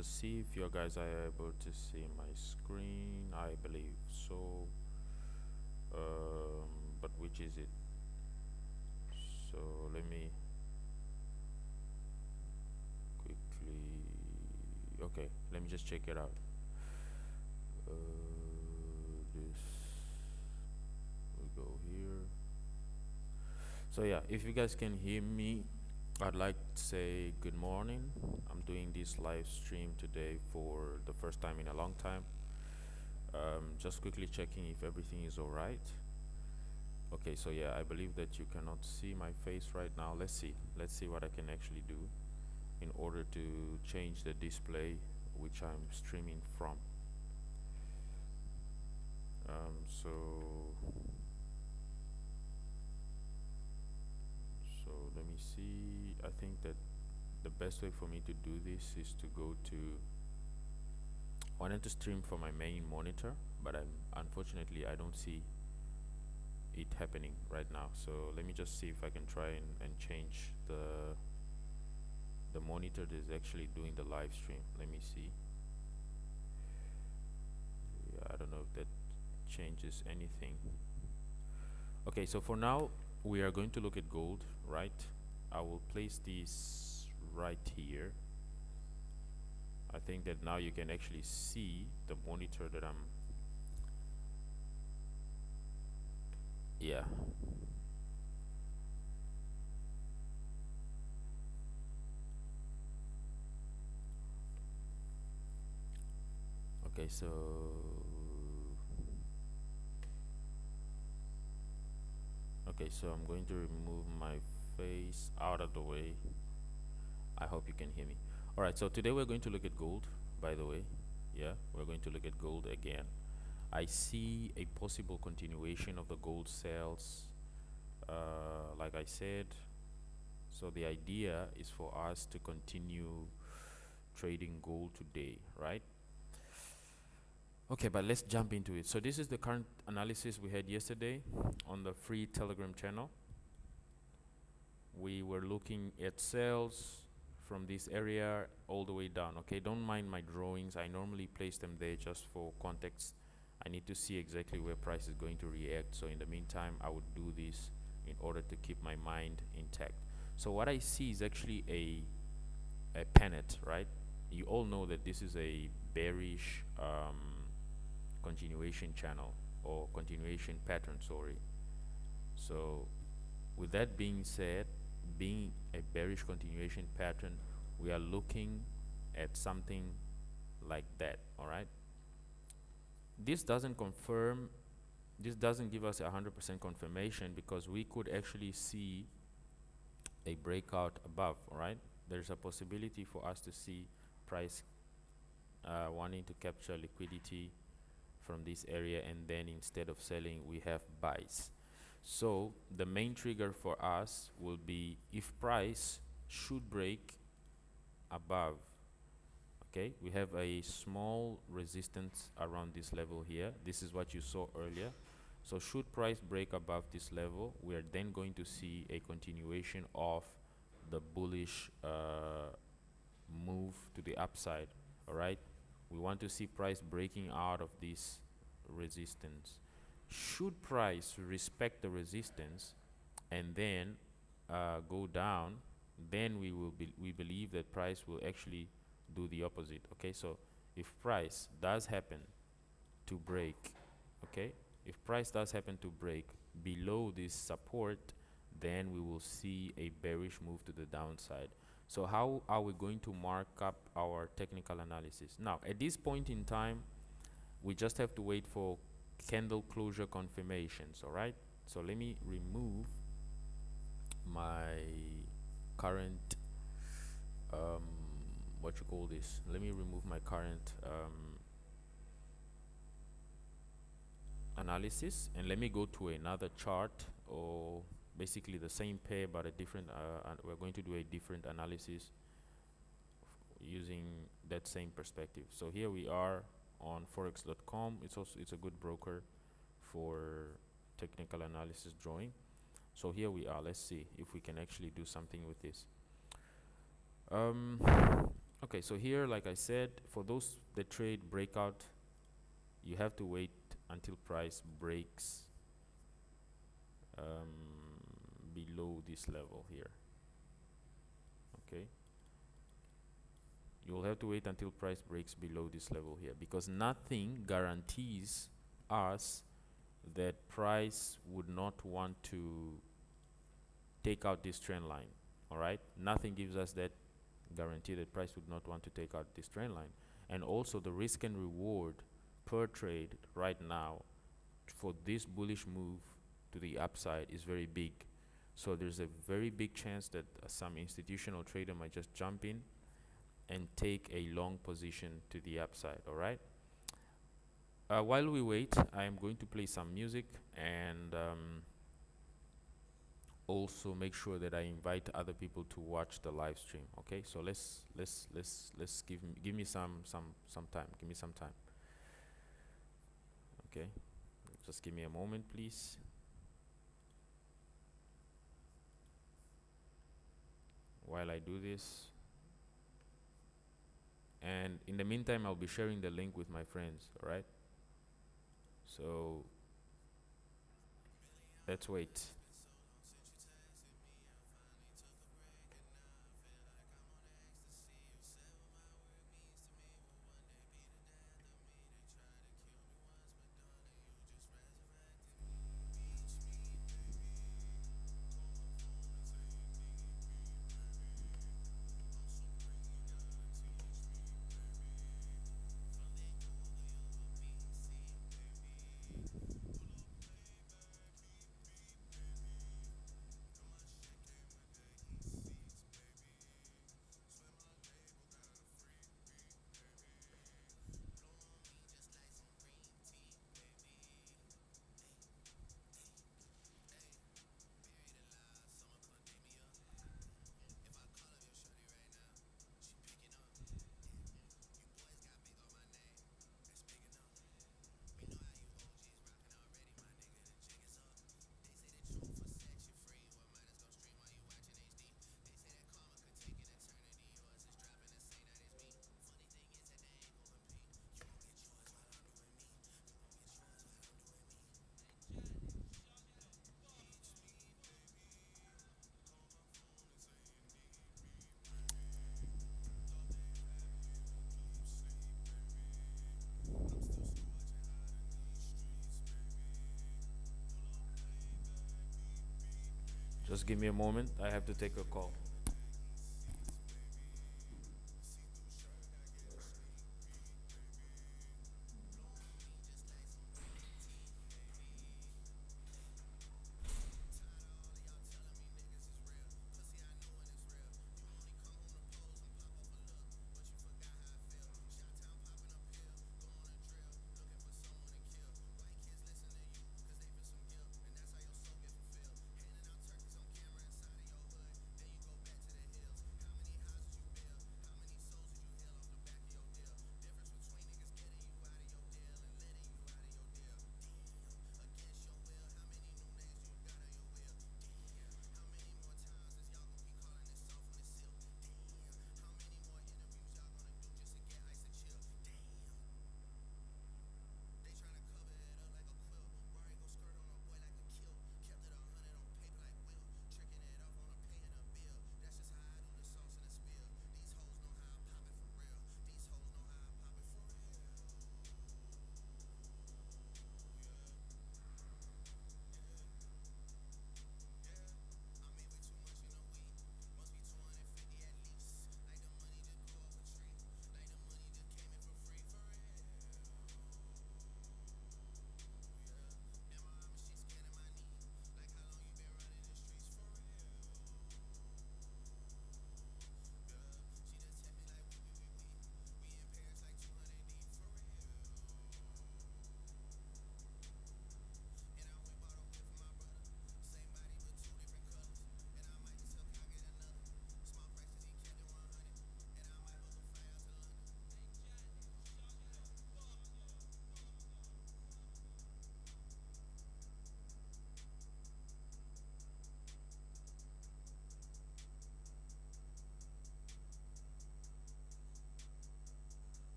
just see if you guys are able to see my screen. I believe so. But which is it? So let me quickly. Okay, let me just check it out. This we go here. So yeah, if you guys can hear me, I'd like to say good morning. I'm doing this live stream today for the first time in a long time. Just quickly checking if everything is all right. Okay, so yeah, I believe that you cannot see my face right now. Let's see what I can actually do in order to change the display which I'm streaming from. So let me see. I think that the best way for me to do this is to go to. I wanted to stream from my main monitor, but unfortunately I don't see it happening right now. So let me just see if I can try and change the monitor that is actually doing the live stream. Let me see. Yeah, I don't know if that changes anything. Okay, so for now we are going to look at gold, right? I will place this right here. I think that now you can actually see the monitor that I'm. Yeah. Okay, so I'm going to remove my face out of the way. I hope you can hear me. All right, so today we're going to look at gold, by the way. Yeah, we're going to look at gold again. I see a possible continuation of the gold sales, like I said. So the idea is for us to continue trading gold today, right? Okay, but let's jump into it. So this is the current analysis we had yesterday on the free Telegram channel. We were looking at sales from this area all the way down. Okay, don't mind my drawings. I normally place them there just for context. I need to see exactly where price is going to react. So in the meantime, I would do this in order to keep my mind intact. So what I see is actually a pennant, right? You all know that this is a bearish continuation channel, or continuation pattern, sorry. So with that being said, being a bearish continuation pattern, we are looking at something like that. All right, this doesn't confirm, this doesn't give us 100% confirmation, because we could actually see a breakout above. All right, there's a possibility for us to see price wanting to capture liquidity from this area, and then instead of selling we have buys. So the main trigger for us will be if price should break above. Okay, we have a small resistance around this level here. This is what you saw earlier. So should price break above this level, we are then going to see a continuation of the bullish move to the upside. All right, we want to see price breaking out of this resistance. Should price respect the resistance and then go down, then we believe that price will actually do the opposite. Okay, so if price does happen to break, okay, if price does happen to break below this support, then we will see a bearish move to the downside. So how are we going to mark up our technical analysis? Now, at this point in time, we just have to wait for candle closure confirmations. All right, so let me remove my current what you call this, let me remove my current analysis, and let me go to another chart, or basically the same pair but a different we're going to do a different analysis using that same perspective. So here we are on forex.com. It's a good broker for technical analysis drawing. So here we are. Let's see if we can actually do something with this. Okay, so here, like I said, for those that trade breakout, you have to wait until price breaks below this level here. Okay, you'll have to wait until price breaks below this level here, because nothing guarantees us that price would not want to take out this trend line. All right, nothing gives us that guarantee that price would not want to take out this trend line. And also the risk and reward per trade right now for this bullish move to the upside is very big. So there's a very big chance that some institutional trader might just jump in and take a long position to the upside. All right, while we wait, I am going to play some music and also make sure that I invite other people to watch the live stream. Okay, so let's give me some time. Give me some time. Okay, just give me a moment, please. While I do this, and in the meantime, I'll be sharing the link with my friends. All right, so let's wait. Just give me a moment. I have to take a call.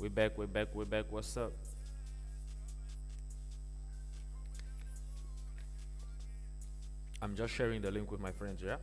We're back, we're back, we're back. What's up? I'm just sharing the link with my friends, yeah?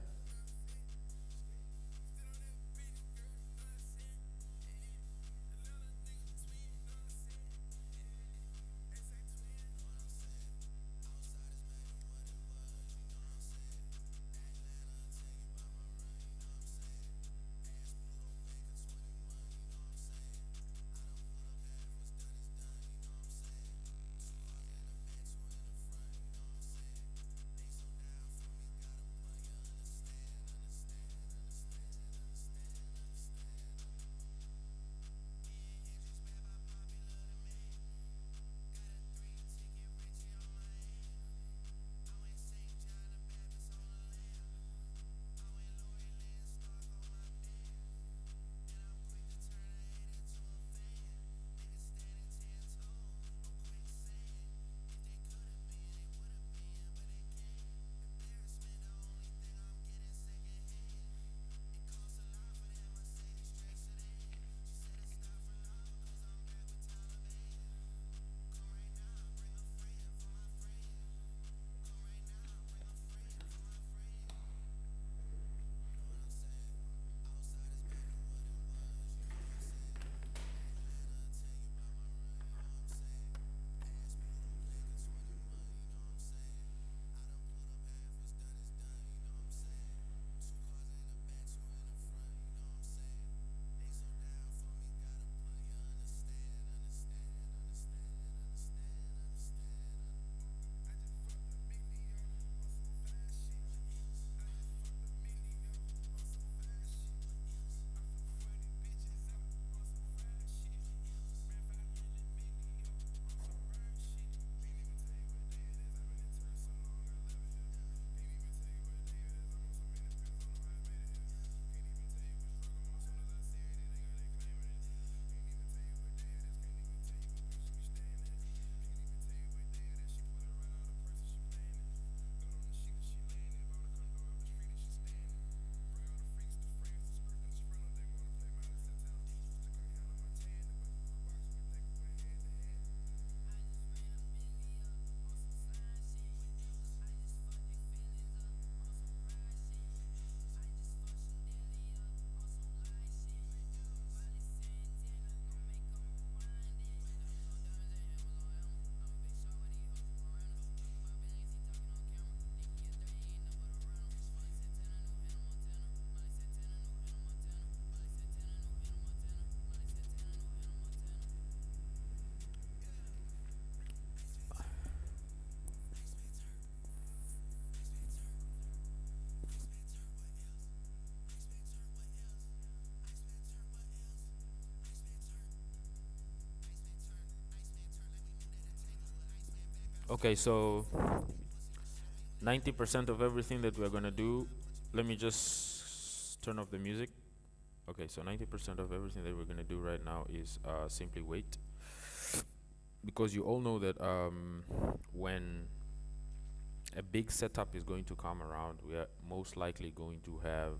Okay, so 90% of everything that we're gonna do, let me just turn off the music. Okay, so 90% of everything that we're gonna do right now is simply wait. Because you all know that when a big setup is going to come around, we are most likely going to have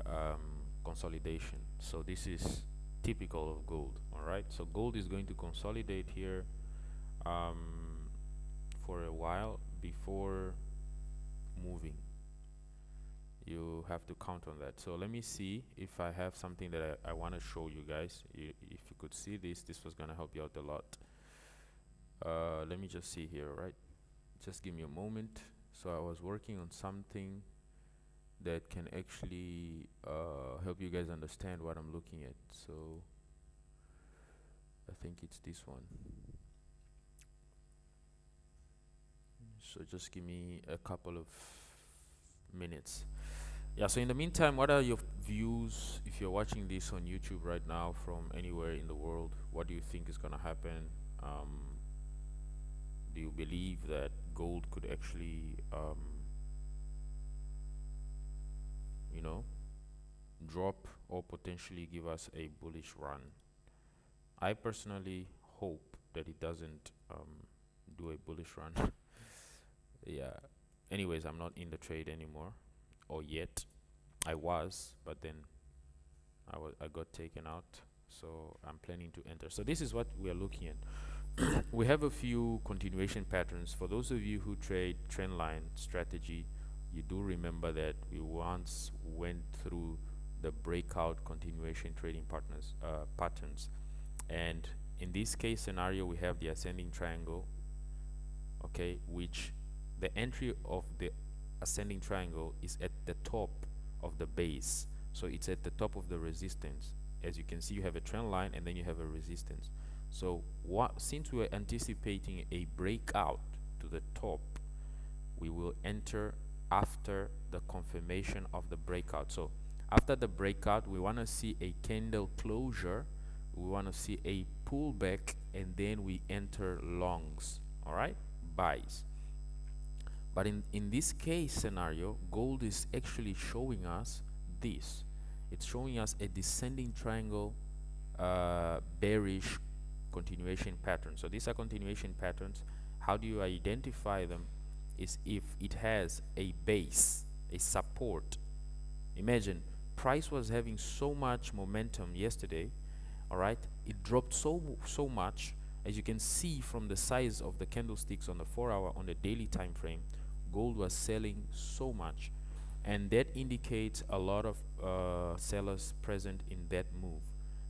um, consolidation. So this is typical of gold, all right? So gold is going to consolidate here um, for a while before moving. You have to count on that. So let me see if I have something that I want to show you guys. If you could see this was gonna help you out a lot. Let me just see here, right? Just give me a moment. So I was working on something that can actually help you guys understand what I'm looking at. So I think it's this one. So just give me a couple of minutes. Yeah, so in the meantime, what are your views if you're watching this on YouTube right now from anywhere in the world? What do you think is going to happen? Do you believe that gold could actually, you know, drop or potentially give us a bullish run? I personally hope that it doesn't do a bullish run. Yeah. Anyways, I'm not in the trade anymore, or yet. I was, but then I got taken out. So I'm planning to enter. So this is what we are looking at. We have a few continuation patterns. For those of you who trade trendline strategy, you do remember that we once went through the breakout continuation trading patterns. And in this case scenario, we have the ascending triangle, okay, which the entry of the ascending triangle is at the top of the base. So it's at the top of the resistance. As you can see, you have a trend line and then you have a resistance. So since we are anticipating a breakout to the top, we will enter after the confirmation of the breakout. So after the breakout, we want to see a candle closure, we want to see a pullback, and then we enter longs, all right, buys. But in this case scenario, gold is actually showing us this. It's showing us a descending triangle bearish continuation pattern. So these are continuation patterns. How do you identify them? Is if it has a base, a support. Imagine price was having so much momentum yesterday, all right, it dropped so much. As you can see from the size of the candlesticks on the 4-hour, on the daily time frame, gold was selling so much, and that indicates a lot of sellers present in that move.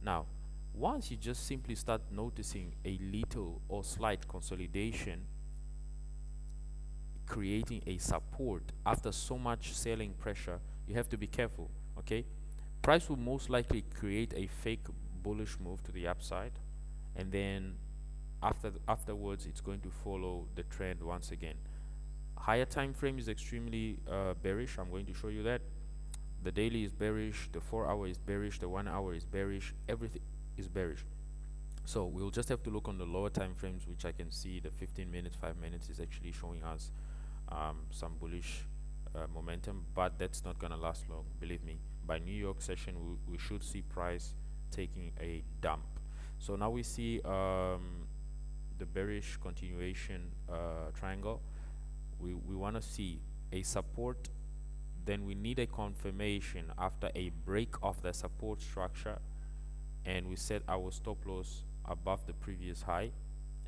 Now once you just simply start noticing a little or slight consolidation creating a support after so much selling pressure, you have to be careful. Okay, price will most likely create a fake bullish move to the upside, and then afterwards it's going to follow the trend once again. Higher time frame is extremely bearish. I'm going to show you that. The daily is bearish, the 4-hour is bearish, the 1-hour is bearish, everything is bearish. So we'll just have to look on the lower time frames, which I can see the 15 minutes, 5 minutes is actually showing us some bullish momentum, but that's not gonna last long, believe me. By New York session, we should see price taking a dump. So now we see the bearish continuation triangle. We want to see a support, then we need a confirmation after a break of the support structure, and we set our stop loss above the previous high,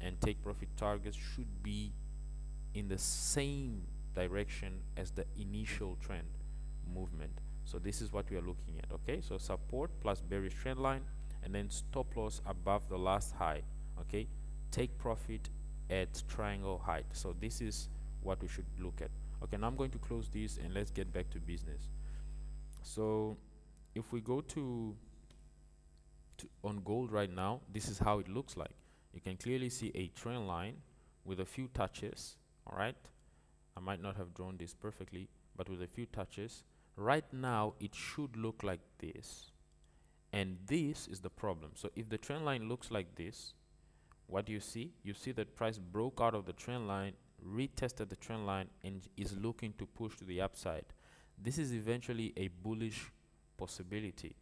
and take profit targets should be in the same direction as the initial trend movement. So this is what we are looking at. Okay, so support plus bearish trend line, and then stop loss above the last high. Okay, take profit at triangle height. So this is what we should look at. Okay, now I'm going to close this and let's get back to business. So if we go to on gold right now, this is how it looks like. You can clearly see a trend line with a few touches. All right, I might not have drawn this perfectly, but with a few touches. Right now it should look like this, and this is the problem. So if the trend line looks like this, what do you see? You see that price broke out of the trend line, retested the trend line, and is looking to push to the upside. This is eventually a bullish possibility,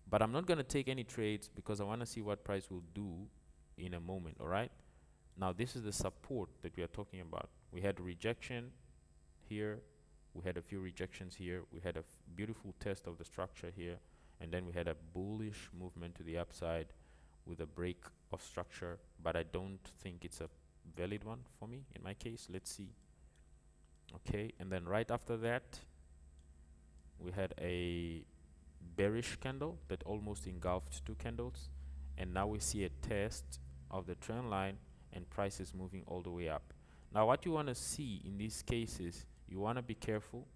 but I'm not going to take any trades because I want to see what price will do in a moment. All right, now this is the support that we are talking about. We had rejection here, we had a few rejections here, we had a beautiful test of the structure here, and then we had a bullish movement to the upside with a break of structure, but I don't think it's a valid one for me in my case. Let's see. Okay, and then right after that we had a bearish candle that almost engulfed two candles, and now we see a test of the trend line, and price is moving all the way up. Now what you want to see in these cases, you want to be careful.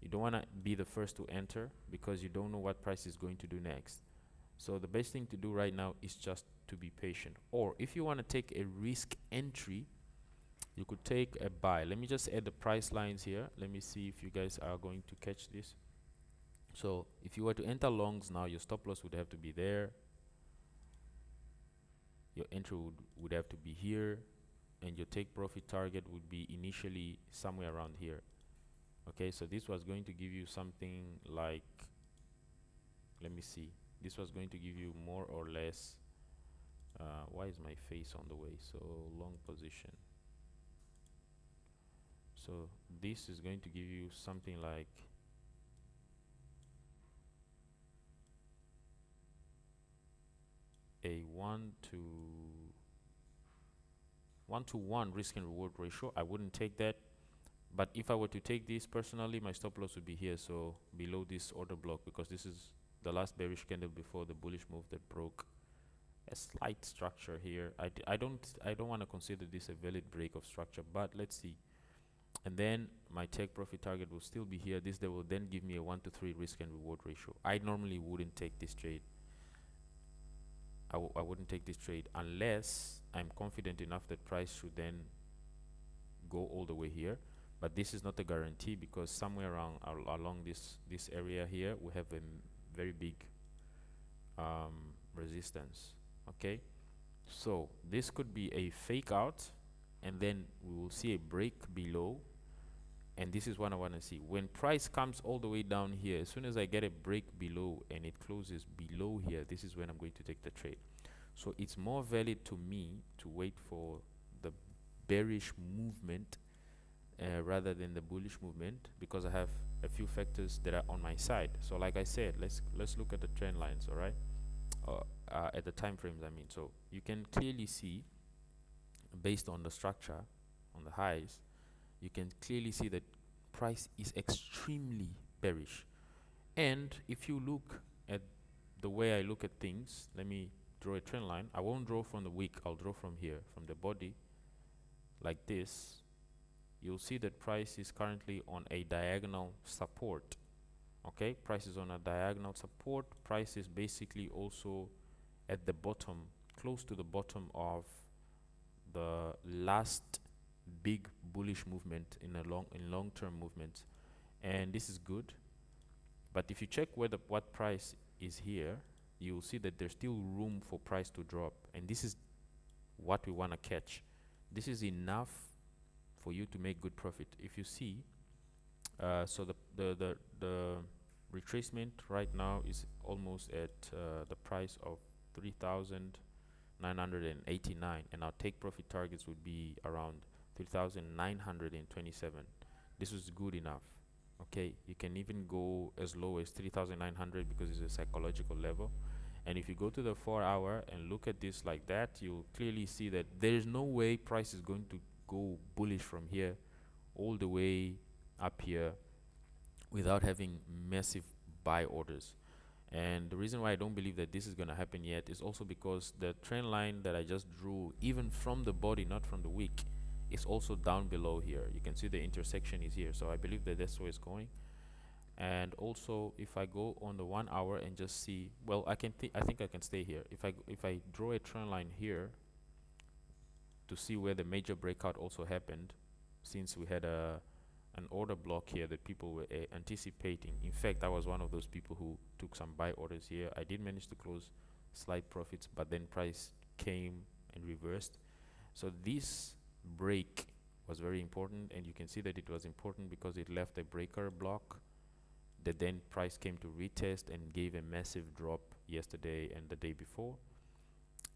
You don't want to be the first to enter because you don't know what price is going to do next. So the best thing to do right now is just to be patient. Or if you want to take a risk entry, you could take a buy. Let me just add the price lines here. Let me see if you guys are going to catch this. So if you were to enter longs now, your stop loss would have to be there. Your entry would have to be here, and your take profit target would be initially somewhere around here. Okay, so this was going to give you something like, let me see, this was going to give you more or less, why is my face on the way? So long position. So this is going to give you something like, 1 to 1 risk and reward ratio. I wouldn't take that. But if I were to take this personally, my stop loss would be here, so below this order block, because this is the last bearish candle before the bullish move that broke a slight structure here. I don't want to consider this a valid break of structure, but let's see. And then my take profit target will still be here. This will then give me a 1 to 3 risk and reward ratio. I normally wouldn't take this trade. I wouldn't take this trade unless I'm confident enough that price should then go all the way here. But this is not a guarantee, because somewhere around along this area here we have a very big resistance. Okay, so this could be a fake out, and then we will see a break below, and this is what I want to see. When price comes all the way down here, as soon as I get a break below and it closes below here, this is when I'm going to take the trade. So it's more valid to me to wait for the bearish movement rather than the bullish movement, because I have a few factors that are on my side. So like I said, let's look at the trend lines. All right, at the time frames, I mean. So you can clearly see, based on the structure on the highs, you can clearly see that price is extremely bearish. And if you look at the way I look at things, let me draw a trend line. I won't draw from the wick, I'll draw from here, from the body, like this. You'll see that price is currently on a diagonal support. Okay, price is on a diagonal support. Price is basically also at the bottom, close to the bottom of the last big bullish movement in long-term movements, and this is good. But if you check what price is here, you'll see that there's still room for price to drop, and this is what we want to catch. This is enough for you to make good profit. If you see, so the retracement right now is almost at the price of 3,989, and our take profit targets would be around 3,927. This is good enough. Okay, you can even go as low as 3,900 because it's a psychological level. And if you go to the 4 hour and look at this like that, you'll clearly see that there's no way price is going to go bullish from here all the way up here without having massive buy orders. And the reason why I don't believe that this is going to happen yet is also because the trend line that I just drew, even from the body, not from the wick, is also down below here. You can see the intersection is here, so I believe that that's where it's going. And also, if I go on the 1 hour and just see, well, I think I can stay here. If I draw a trend line here to see where the major breakout also happened, since we had an order block here that people were anticipating. In fact, I was one of those people who took some buy orders here. I did manage to close slight profits, but then price came and reversed. So this break was very important, and you can see that it was important because it left a breaker block that then price came to retest and gave a massive drop yesterday and the day before.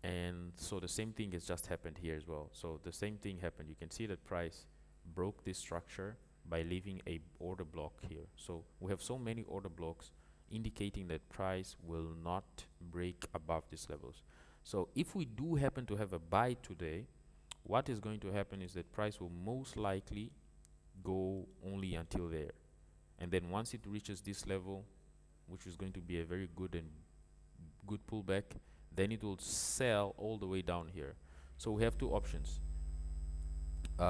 And so the same thing has just happened here as well. So the same thing happened. You can see that price broke this structure by leaving a order block here. So we have so many order blocks indicating that price will not break above these levels. So if we do happen to have a buy today, what is going to happen is that price will most likely go only until there, and then once it reaches this level, which is going to be a very good pullback, then it will sell all the way down here. So we have two options,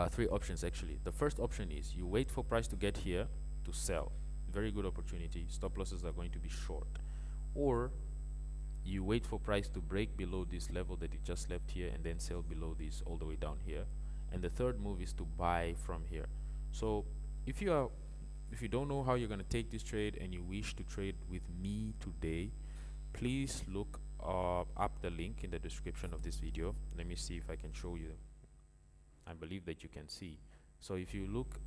three options actually. The first option is you wait for price to get here to sell, very good opportunity, stop losses are going to be short. Or you wait for price to break below this level that it just left here and then sell below this all the way down here. And the third move is to buy from here. So if you don't know how you're going to take this trade and you wish to trade with me today, please look up the link in the description of this video. Let me see if I can show you. I believe that you can see. So if you look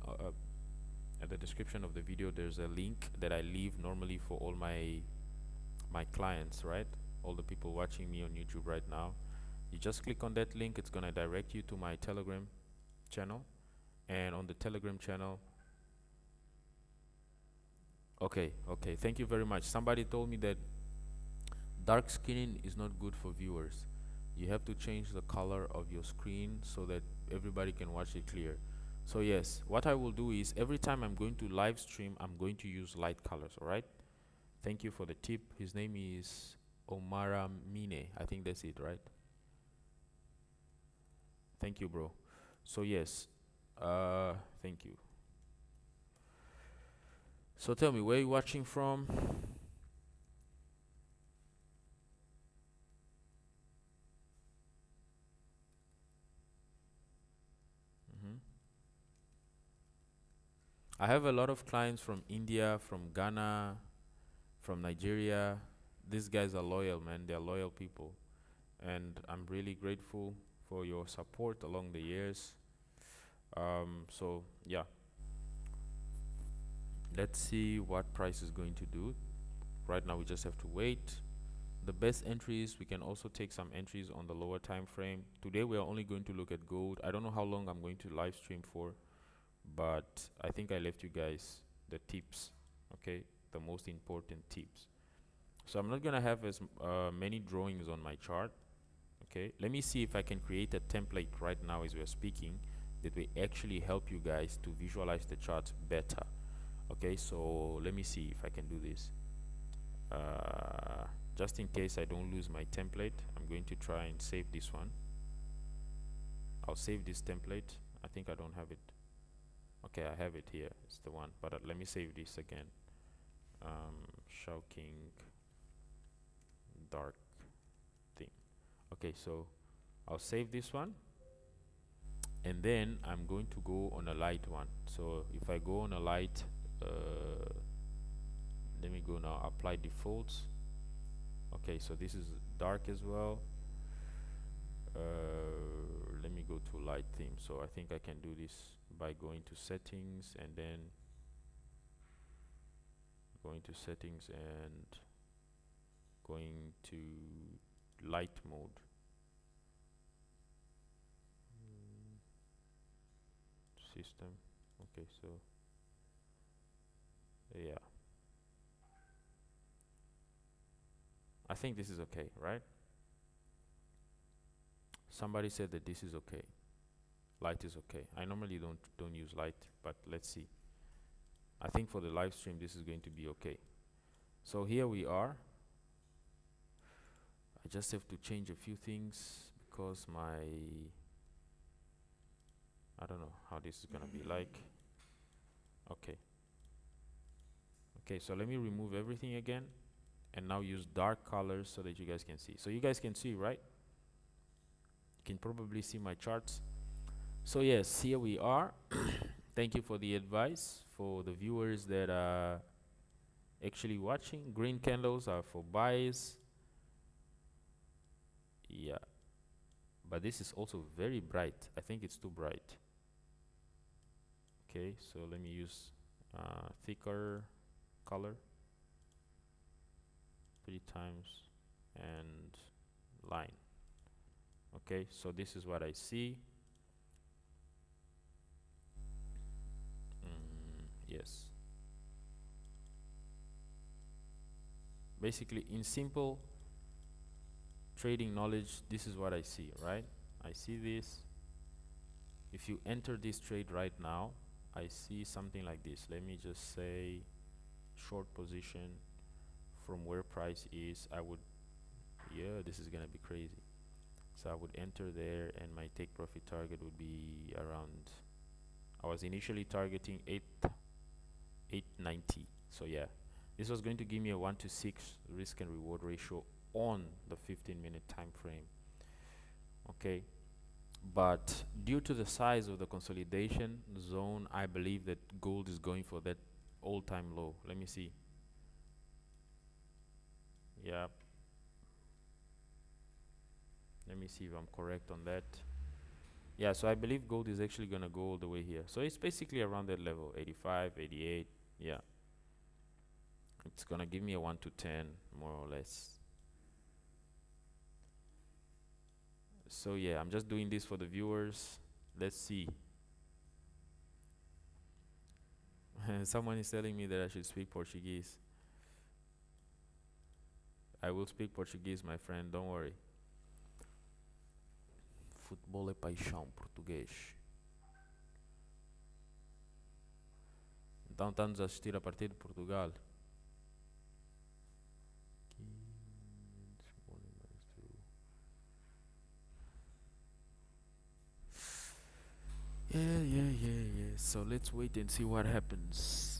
at the description of the video, there's a link that I leave normally for all my clients, right? All the people watching me on YouTube right now. You just click on that link, it's gonna direct you to my Telegram channel. And on the Telegram channel, okay, thank you very much. Somebody told me that dark skinning is not good for viewers. you have to change the color of your screen so that everybody can watch it clear. So yes, what I will do is every time I'm going to live stream, I'm going to use light colors. All right. Thank you for the tip. His name is Omara Mine. I think that's it, right? Thank you, bro. So yes, thank you. So tell me, where you watching from? hmm I have a lot of clients from India, from Ghana, from Nigeria. These guys are loyal, man. They're loyal people, and I'm really grateful for your support along the years. So yeah, let's see what price is going to do. Right now, we just have to wait. The best entries, we can also take some entries on the lower time frame. Today, we are only going to look at gold. I don't know how long I'm going to live stream for, but I think I left you guys the tips, okay? The most important tips. So I'm not gonna have as many drawings on my chart, okay? Let me see if I can create a template right now as we're speaking that will actually help you guys to visualize the charts better. Okay, so let me see if I can do this. Just in case I don't lose my template, I'm going to try and save this one. I'll save this template. I think I don't have it. Okay, I have it here. It's the one, but let me save this again. XAUKING dark thing. Okay, so I'll save this one, and then I'm going to go on a light one. So if I go on a light, let me go now, apply defaults. Okay, so this is dark as well. Let me go to light theme. So I think I can do this by going to settings and then going to settings and going to light mode. System. Okay, so yeah, I think this is okay, right? Somebody said that this is okay. Light is okay. I normally don't use light, but let's see. I think for the live stream this is going to be okay. So here we are. I just have to change a few things because I don't know how this is gonna be like. Okay. Okay, so let me remove everything again and now use dark colors so that you guys can see. So you guys can see, right? You can probably see my charts. So yes, here we are. Thank you for the advice. For the viewers that are actually watching, green candles are for buys. Yeah, but this is also very bright. I think it's too bright. Okay, so let me use thicker color 3 times and line. Okay, so this is what I see. Yes, basically in simple trading knowledge, this is what I see, right? I see this. If you enter this trade right now, I see something like this. Let me just say short position from where price is. I would, yeah, this is gonna be crazy. So I would enter there and my take profit target would be around, I was initially targeting 890. So yeah, this was going to give me a 1-to-6 risk and reward ratio on the 15-minute time frame. Okay, but due to the size of the consolidation zone, I believe that gold is going for that all-time low. Let me see. Yeah, let me see if I'm correct on that. Yeah, so I believe gold is actually gonna go all the way here. So it's basically around that level, 85, 88. Yeah, it's gonna give me a 1-to-10 more or less. So yeah, I'm just doing this for the viewers. Let's see. Someone is telling me that I should speak Portuguese. I will speak Portuguese, my friend, don't worry. Futebol é paixão, português. Então estamos a assistir a partir de Portugal. Yeah. So let's wait and see what happens.